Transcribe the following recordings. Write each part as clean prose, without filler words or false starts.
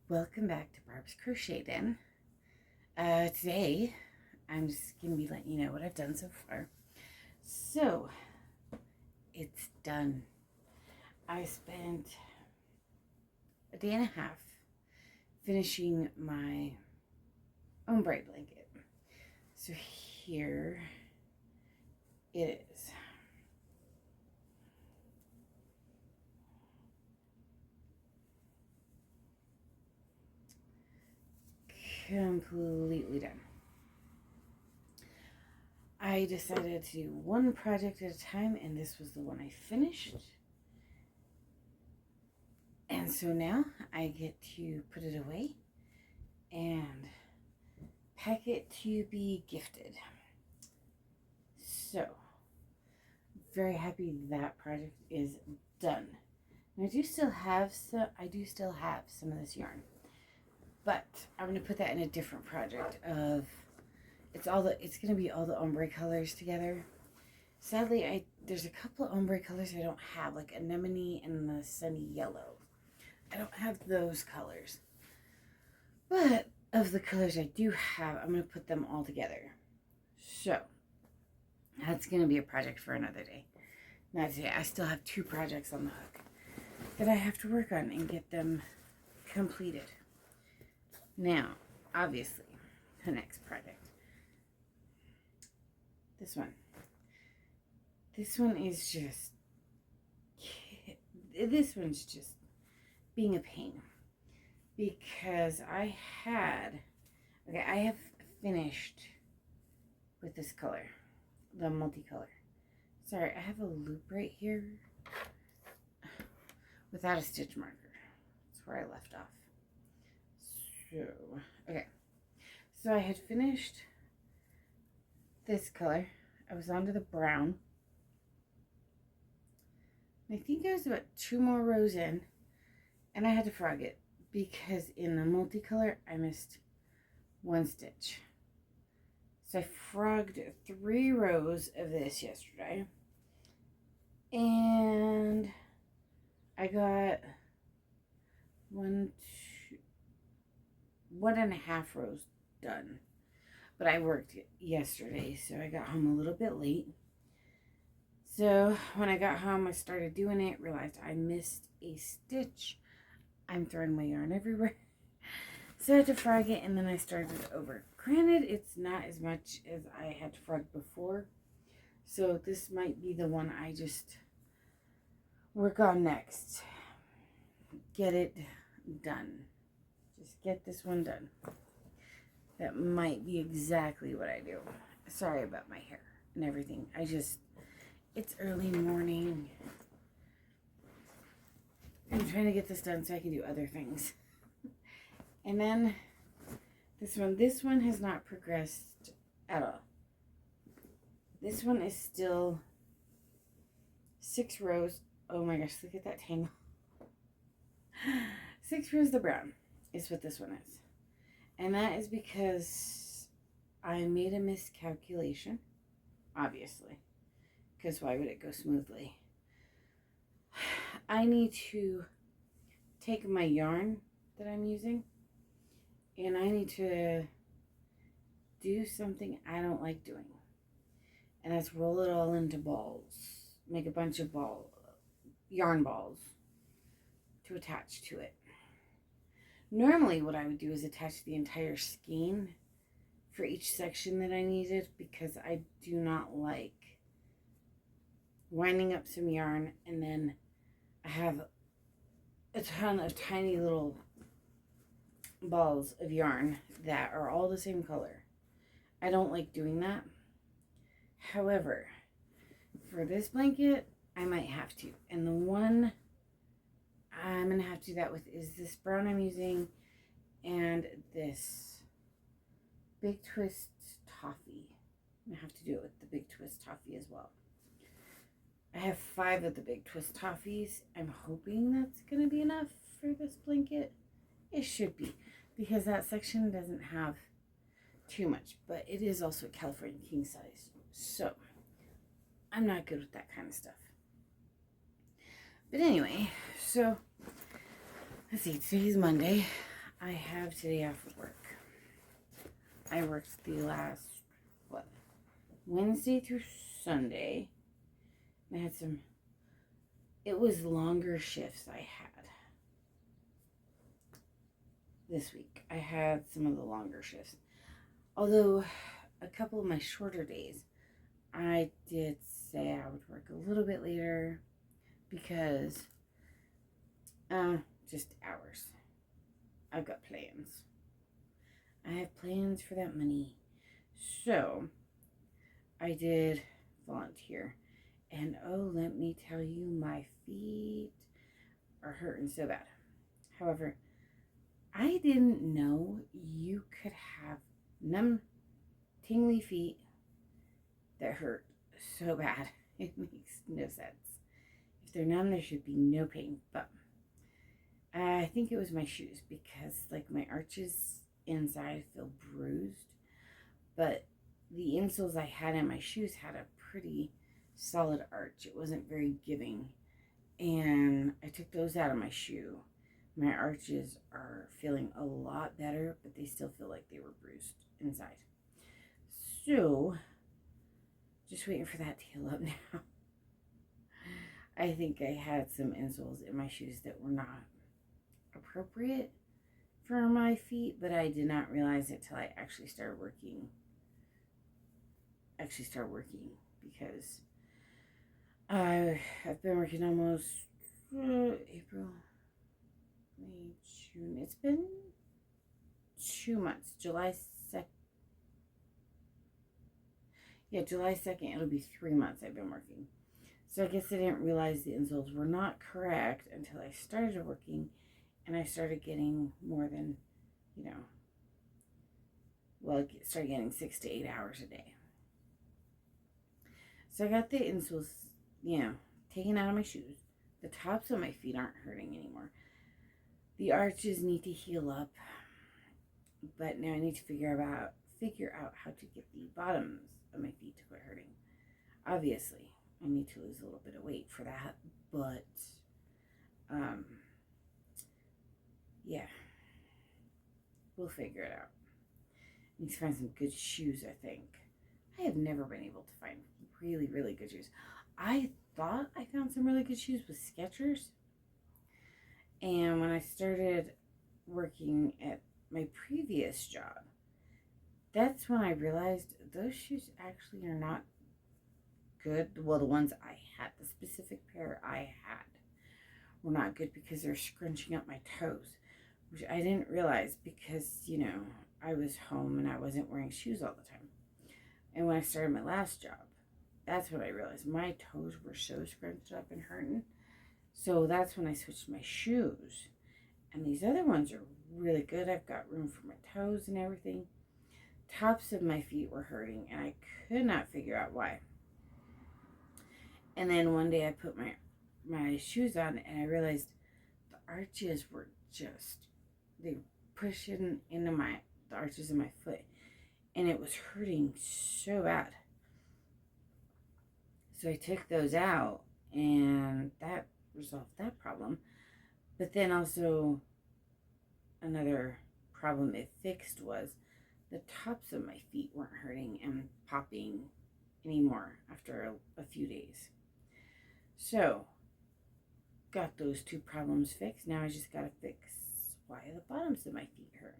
Welcome back to Barb's Crochet Den. Today, I'm just going to be letting you know what I've done so far. So, it's done. I spent a day and a half finishing my ombre blanket. So here it is. Completely done. I decided to do one project at a time, and this was the one I finished. And so now I get to put it away and pack it to be gifted. So, very happy that project is done. And I do still have some of this yarn. But I'm going to put that in a different project of it's going to be all the ombre colors together. Sadly, there's a couple of ombre colors I don't have, like anemone and the sunny yellow. I don't have those colors. But of the colors I do have, I'm going to put them all together. So, that's going to be a project for another day. Not today. I still have 2 projects on the hook that I have to work on and get them completed. Now, obviously, the next project. This one. This one's just being a pain. Because I have finished with this color. The multicolor. Sorry, I have a loop right here without a stitch marker. That's where I left off. Okay, so I had finished this color. I was onto the brown. I think I was about 2 more rows in, and I had to frog it because in the multicolor I missed 1 stitch. So I frogged 3 rows of this yesterday, and I got 1, 2, 1.5 rows done. But I worked yesterday, so I got home a little bit late. So when I got home, I started doing it, realized I missed a stitch. I'm throwing my yarn everywhere. So I had to frog it, and then I started over. Granted, it's not as much as I had to frog before. So this might be the one I just work on next. Get it done. Just get this one done. That might be exactly what I do. Sorry about my hair and everything. It's early morning. I'm trying to get this done so I can do other things. And then this one has not progressed at all. This one is still 6 rows. Oh my gosh, look at that tangle. 6 rows of brown is what this one is. And that is because I made a miscalculation, obviously. Because why would it go smoothly? I need to take my yarn that I'm using, and I need to do something I don't like doing. And that's roll it all into balls. Make a bunch of yarn balls to attach to it. Normally what I would do is attach the entire skein for each section that I needed, because I do not like winding up some yarn and then I have a ton of tiny little balls of yarn that are all the same color. I don't like doing that. However, for this blanket, I might have to. And the one I'm going to have to do that with is this brown I'm using and this Big Twist Toffee. I'm going to have to do it with the Big Twist Toffee as well. I have 5 of the Big Twist Toffees. I'm hoping that's going to be enough for this blanket. It should be, because that section doesn't have too much, but it is also a California king size. So, I'm not good with that kind of stuff. But anyway, so let's see, today's Monday. I have today off of work. I worked the last, Wednesday through Sunday. And I had it was longer shifts I had this week. I had some of the longer shifts. Although, a couple of my shorter days, I did say I would work a little bit later because, just hours. I've got plans. I have plans for that money. So, I did volunteer. And oh, let me tell you, my feet are hurting so bad. However, I didn't know you could have numb, tingly feet that hurt so bad. It makes no sense. If they're numb, there should be no pain. But I think it was my shoes because, like, my arches inside feel bruised. But the insoles I had in my shoes had a pretty solid arch. It wasn't very giving. And I took those out of my shoe. My arches are feeling a lot better, but they still feel like they were bruised inside. So, just waiting for that to heal up now. I think I had some insoles in my shoes that were not appropriate for my feet, but I did not realize it till I actually started working. Because I've been working almost April, May, June. It's been 2 months. July 2nd. Yeah, July 2nd. It'll be 3 months I've been working. So I guess I didn't realize the insoles were not correct until I started working and I started getting more than, I started getting 6 to 8 hours a day. So I got the insoles, taken out of my shoes. The tops of my feet aren't hurting anymore. The arches need to heal up, but now I need to figure out how to get the bottoms of my feet to quit hurting. Obviously, I need to lose a little bit of weight for that, but yeah, we'll figure it out. I need to find some good shoes, I think. I have never been able to find really, really good shoes. I thought I found some really good shoes with Skechers. And when I started working at my previous job, that's when I realized those shoes actually are not good. Well, the ones I had, the specific pair I had, were not good because they're scrunching up my toes, which I didn't realize because, I was home and I wasn't wearing shoes all the time. And when I started my last job, that's when I realized my toes were so scrunched up and hurting. So that's when I switched my shoes. And these other ones are really good. I've got room for my toes and everything. Tops of my feet were hurting and I could not figure out why. And then one day I put my shoes on and I realized the arches were they were pushing into the arches of my foot. And it was hurting so bad. So I took those out and that resolved that problem. But then also another problem it fixed was the tops of my feet weren't hurting and popping anymore after a few days. So, got those two problems fixed. Now I just gotta fix why the bottoms of my feet hurt.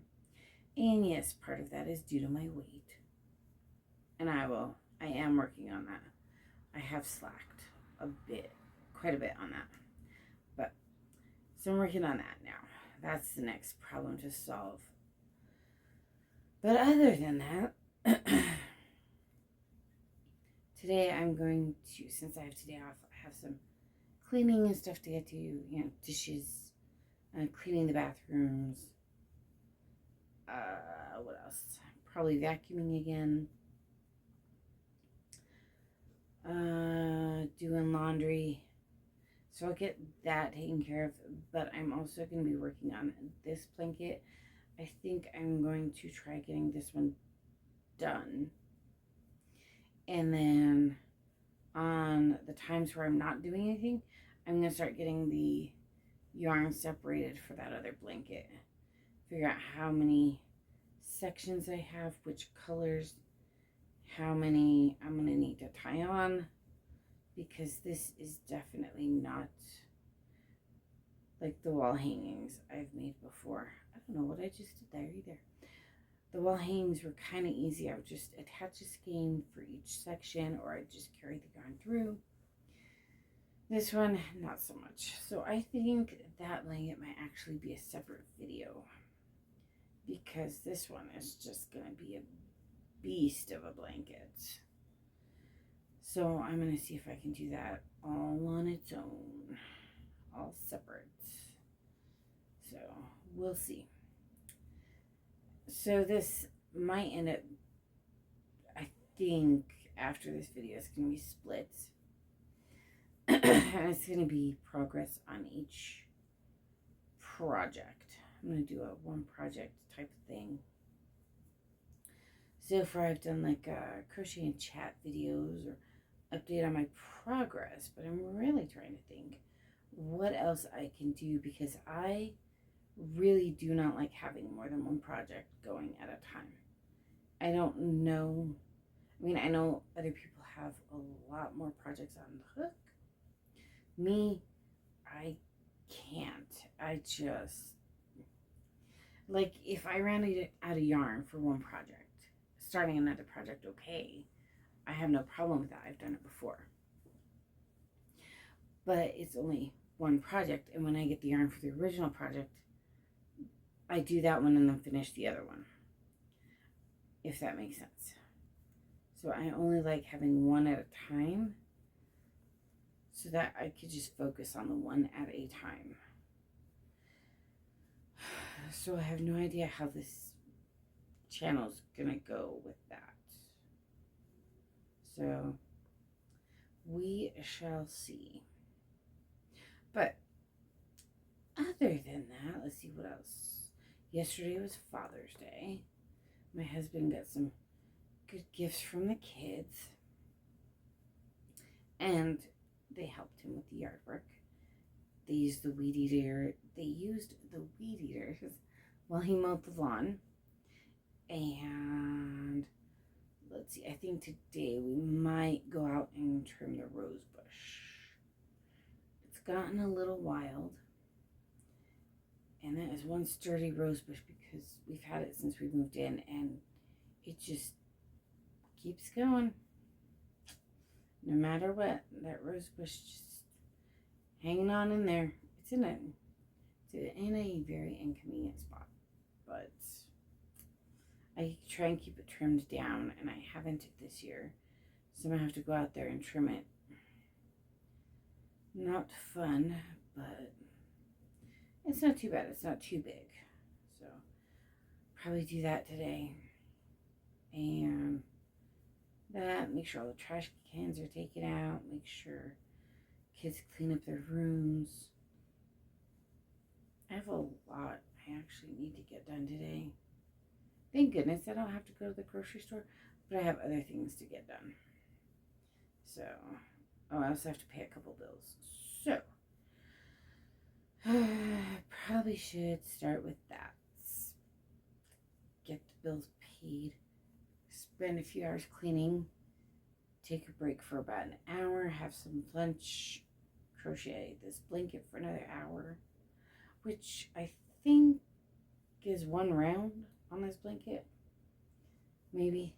And yes, part of that is due to my weight. And I am working on that. I have slacked quite a bit on that. So I'm working on that now. That's the next problem to solve. But other than that, today I'm going to, since I have today off, I have some cleaning and stuff to get to, dishes, cleaning the bathrooms. What else? Probably vacuuming again. Doing laundry. So I'll get that taken care of, but I'm also going to be working on this blanket. I think I'm going to try getting this one done. And then on the times where I'm not doing anything, I'm going to start getting the yarn separated for that other blanket figure out how many sections I have, which colors, how many I'm going to need to tie on, because this is definitely not like the wall hangings I've made before. I don't know what I just did there either. The wall hangings were kind of easy. I would just attach a skein for each section, or I'd just carry the yarn through. This one, not so much. So I think that blanket might actually be a separate video, because this one is just going to be a beast of a blanket. So I'm going to see if I can do that all on its own, all separate. So we'll see. So this might end up, I think after this video, it's going to be split. And it's going to be progress on each project. I'm going to do a one project type of thing. So far I've done like crochet and chat videos or update on my progress, but I'm really trying to think what else I can do, because I really do not like having more than one project going at a time. I don't know. I mean, I know other people have a lot more projects on the hook. Me, I can't. I just, like, if I ran out of yarn for one project, starting another project, okay, I have no problem with that. I've done it before. But it's only one project, and when I get the yarn for the original project, I do that one and then finish the other one, if that makes sense. So I only like having one at a time, so that I could just focus on the one at a time. So I have no idea how this channel's gonna go with that. So we shall see. But other than that, let's see what else. Yesterday was Father's Day. My husband got some good gifts from the kids, and they helped him with the yard work. They used the weed eater. They used the weed eaters while he mowed the lawn. And let's see, I think today we might go out and trim the rose bush. It's gotten a little wild. And that is one sturdy rose bush, because we've had it since we moved in, and it just keeps going. No matter what, that rose bush just hanging on in there. It's in a very inconvenient spot, but I try and keep it trimmed down, and I haven't this year, so I'm gonna have to go out there and trim it. Not fun, but it's not too bad. It's not too big, so probably do that today. And that, make sure all the trash cans are taken out, make sure kids clean up their rooms. I have a lot I actually need to get done today. Thank goodness I don't have to go to the grocery store, but I have other things to get done. So, oh, I also have to pay a couple bills. So, probably should start with that. Get the bills paid. Spend a few hours cleaning. Take a break for about an hour. Have some lunch. Crochet this blanket for another hour, which I think is one round on this blanket. Maybe.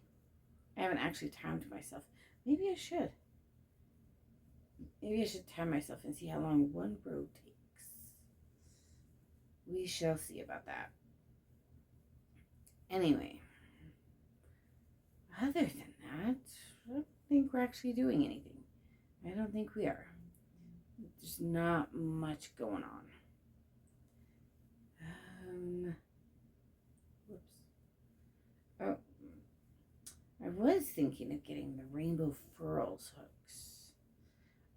I haven't actually timed myself. Maybe I should. Maybe I should time myself and see how long one row takes. We shall see about that. Anyway, other than that, I don't think we're actually doing anything. I don't think we are. There's not much going on. Whoops. Oh, I was thinking of getting the rainbow furls hooks.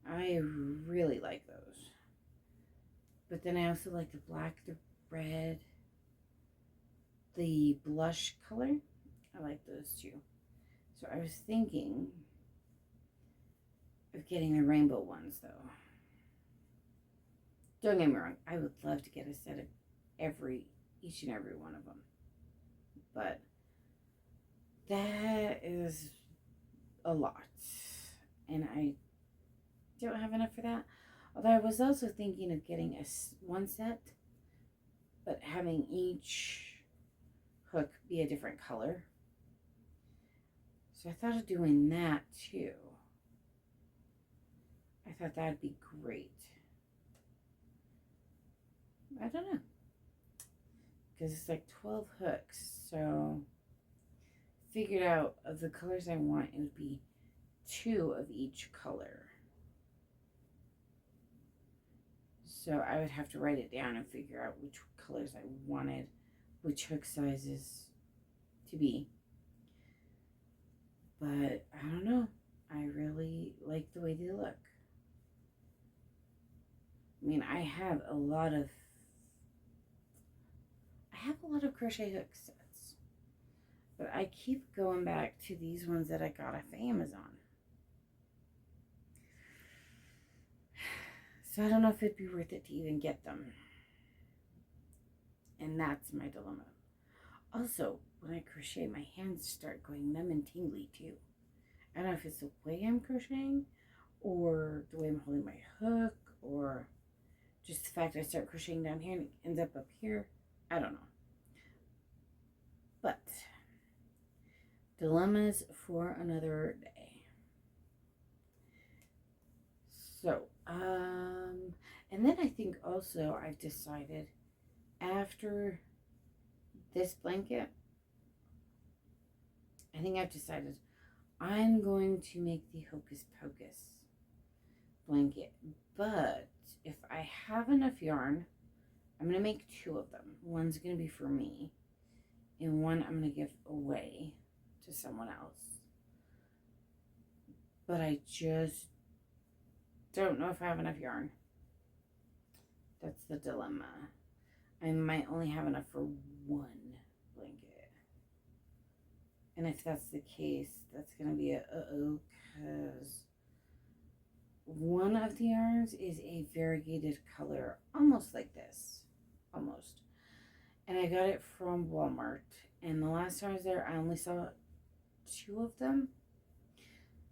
I really like those. But then I also like the black, the red, the blush color. I like those too. So I was thinking of getting the rainbow ones though. Don't get me wrong, I would love to get a set of every each and every one of them. But that is a lot. And I don't have enough for that. Although I was also thinking of getting one set, but having each hook be a different color. So I thought of doing that too. I thought that'd be great. I don't know. Because it's like 12 hooks. So figured out of the colors I want, it would be 2 of each color. So I would have to write it down and figure out which colors I wanted, which hook sizes to be. But I don't know. I really like the way they look. I mean, I have a lot of crochet hook sets. But I keep going back to these ones that I got off Amazon. So I don't know if it'd be worth it to even get them. And that's my dilemma. Also, when I crochet, my hands start going numb and tingly too. I don't know if it's the way I'm crocheting, or the way I'm holding my hook, or just the fact I start crocheting down here and it ends up here. I don't know. But dilemmas for another day. So, and then I think also I've decided after this blanket, I think I've decided I'm going to make the Hocus Pocus blanket. But if I have enough yarn, I'm going to make 2 of them. One's going to be for me, and one I'm going to give away to someone else. But I just don't know if I have enough yarn. That's the dilemma. I might only have enough for 1 blanket. And if that's the case, that's going to be a uh-oh, because one of the yarns is a variegated color, almost like this. Almost. And I got it from Walmart. And the last time I was there, I only saw 2 of them.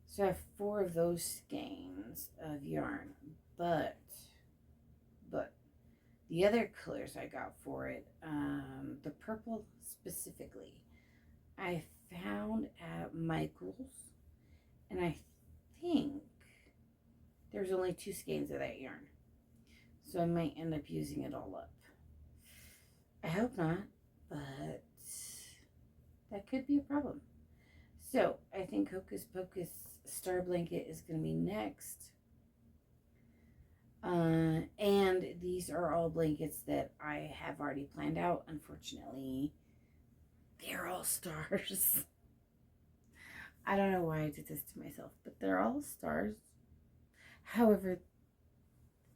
So I have 4 of those skeins of yarn. But the other colors I got for it, the purple specifically, I found at Michael's, and I think there's only 2 skeins of that yarn. So I might end up using it all up. I hope not, but that could be a problem. So I think Hocus Pocus Star Blanket is going to be next. And these are all blankets that I have already planned out. Unfortunately, they're all stars. I don't know why I did this to myself, but they're all stars. However,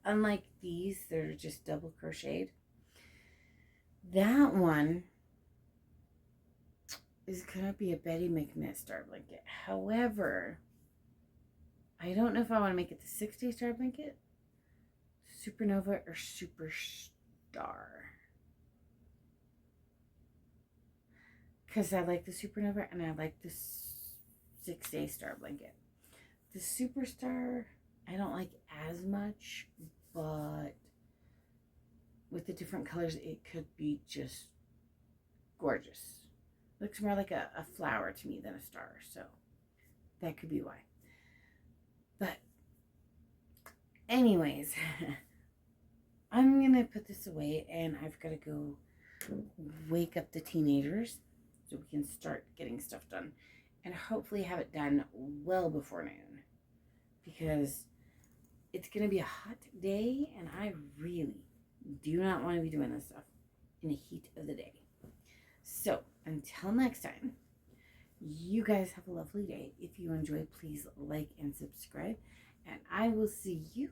unlike these, they're just double crocheted. That one is going to be a Betty McNitt star blanket. However, I don't know if I want to make it the 6-day star blanket, Supernova, or Superstar. Because I like the Supernova and I like the 6-day star blanket. The Superstar, I don't like as much, but with the different colors, it could be just gorgeous. Looks more like a flower to me than a star, so that could be why. But anyways, I'm gonna put this away, and I've got to go wake up the teenagers so we can start getting stuff done, and hopefully have it done well before noon, because it's gonna be a hot day, and I really do not want to be doing this stuff in the heat of the day. So until next time, you guys have a lovely day. If you enjoyed, please like and subscribe, and I will see you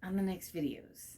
on the next videos.